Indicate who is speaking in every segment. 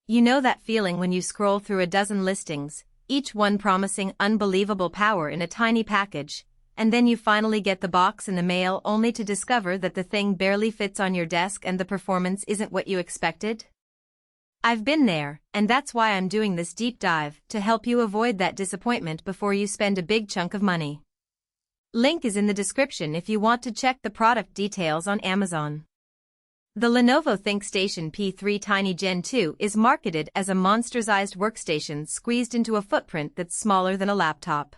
Speaker 1: You know that feeling when you scroll through a dozen listings, each one promising unbelievable power in a tiny package, and then you finally get the box in the mail only to discover that the thing barely fits on your desk and the performance isn't what you expected? I've been there, and that's why I'm doing this deep dive, to help you avoid that disappointment before you spend a big chunk of money. Link is in the description if you want to check the product details on Amazon. The Lenovo ThinkStation P3 Tiny Gen 2 is marketed as a monster-sized workstation squeezed into a footprint that's smaller than a laptop.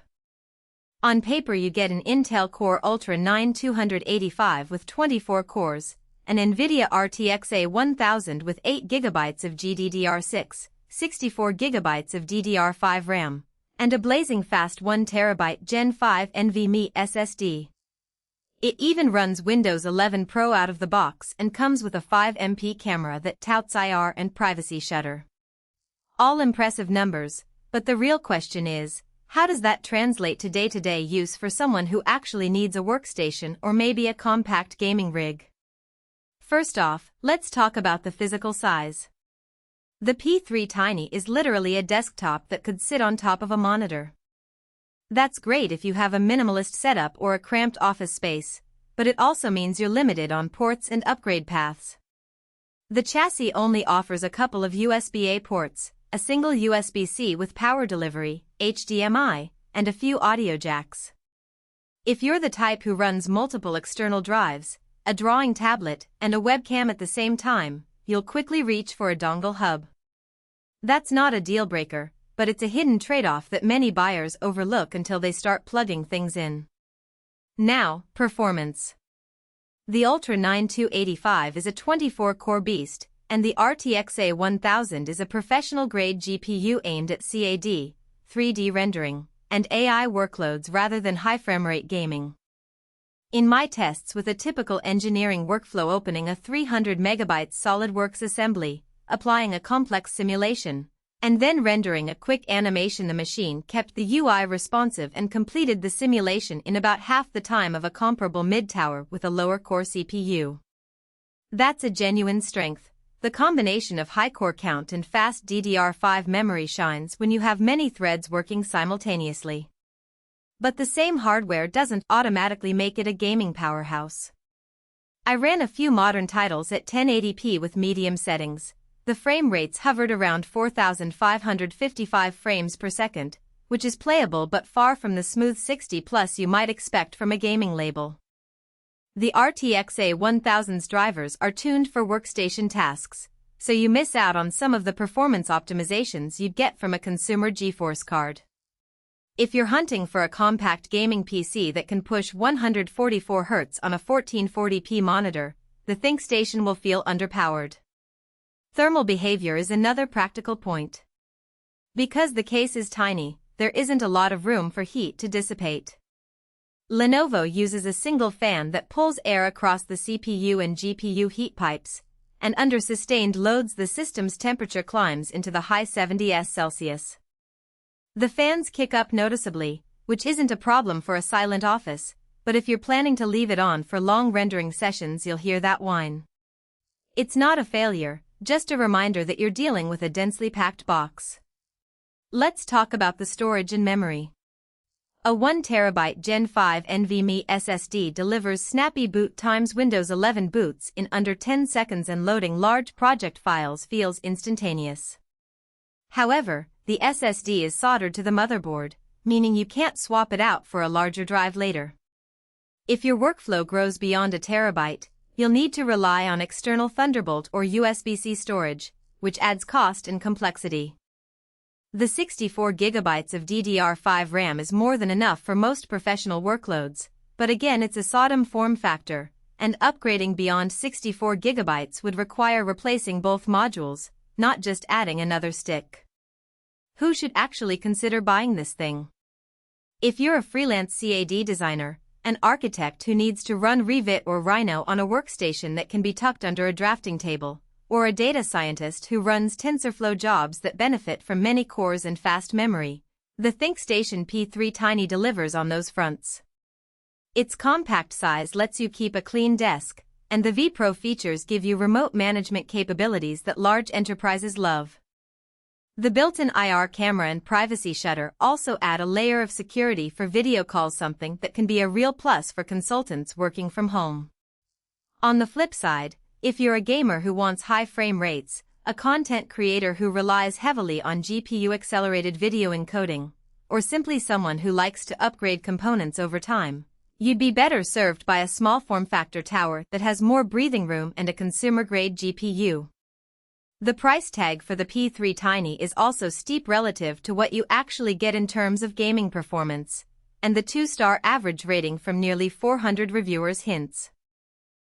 Speaker 1: On paper you get an Intel Core Ultra 9 285 with 24 cores, an NVIDIA RTX A1000 with 8GB of GDDR6, 64GB of DDR5 RAM, and a blazing fast 1TB Gen5 NVMe SSD. It even runs Windows 11 Pro out of the box and comes with a 5MP camera that touts IR and privacy shutter. All impressive numbers, but the real question is, how does that translate to day-to-day use for someone who actually needs a workstation or maybe a compact gaming rig? First off, let's talk about the physical size. The P3 Tiny is literally a desktop that could sit on top of a monitor. That's great if you have a minimalist setup or a cramped office space, but it also means you're limited on ports and upgrade paths. The chassis only offers a couple of USB-A ports, a single USB-C with power delivery, HDMI, and a few audio jacks. If you're the type who runs multiple external drives, a drawing tablet, and a webcam at the same time, you'll quickly reach for a dongle hub. That's not a deal-breaker, but it's a hidden trade-off that many buyers overlook until they start plugging things in. Now, performance. The Ultra 9 285 is a 24-core beast, and the RTX A1000 is a professional-grade GPU aimed at CAD, 3D rendering, and AI workloads rather than high frame-rate gaming. In my tests with a typical engineering workflow opening a 300 MB SolidWorks assembly, applying a complex simulation, and then rendering a quick animation, the machine kept the UI responsive and completed the simulation in about half the time of a comparable mid-tower with a lower core CPU. That's a genuine strength. The combination of high core count and fast DDR5 memory shines when you have many threads working simultaneously. But the same hardware doesn't automatically make it a gaming powerhouse. I ran a few modern titles at 1080p with medium settings. The frame rates hovered around 4,555 frames per second, which is playable but far from the smooth 60+ you might expect from a gaming label. The RTX A1000's drivers are tuned for workstation tasks, so you miss out on some of the performance optimizations you'd get from a consumer GeForce card. If you're hunting for a compact gaming PC that can push 144 Hz on a 1440p monitor, the ThinkStation will feel underpowered. Thermal behavior is another practical point. Because the case is tiny, there isn't a lot of room for heat to dissipate. Lenovo uses a single fan that pulls air across the CPU and GPU heat pipes, and under sustained loads the system's temperature climbs into the high 70s Celsius. The fans kick up noticeably, which isn't a problem for a silent office, but if you're planning to leave it on for long rendering sessions you'll hear that whine. It's not a failure, just a reminder that you're dealing with a densely packed box. Let's talk about the storage and memory. A 1TB Gen5 NVMe SSD delivers snappy boot times. Windows 11 boots in under 10 seconds and loading large project files feels instantaneous. However, the SSD is soldered to the motherboard, meaning you can't swap it out for a larger drive later. If your workflow grows beyond a terabyte, you'll need to rely on external Thunderbolt or USB-C storage, which adds cost and complexity. The 64GB of DDR5 RAM is more than enough for most professional workloads, but again it's a Sodom form factor, and upgrading beyond 64GB would require replacing both modules, not just adding another stick. Who should actually consider buying this thing? If you're a freelance CAD designer, an architect who needs to run Revit or Rhino on a workstation that can be tucked under a drafting table, or a data scientist who runs TensorFlow jobs that benefit from many cores and fast memory, the ThinkStation P3 Tiny delivers on those fronts. Its compact size lets you keep a clean desk, and the vPro features give you remote management capabilities that large enterprises love. The built-in IR camera and privacy shutter also add a layer of security for video calls, something that can be a real plus for consultants working from home. On the flip side, if you're a gamer who wants high frame rates, a content creator who relies heavily on GPU-accelerated video encoding, or simply someone who likes to upgrade components over time, you'd be better served by a small form-factor tower that has more breathing room and a consumer-grade GPU. The price tag for the P3 Tiny is also steep relative to what you actually get in terms of gaming performance, and the 2-star average rating from nearly 400 reviewers hints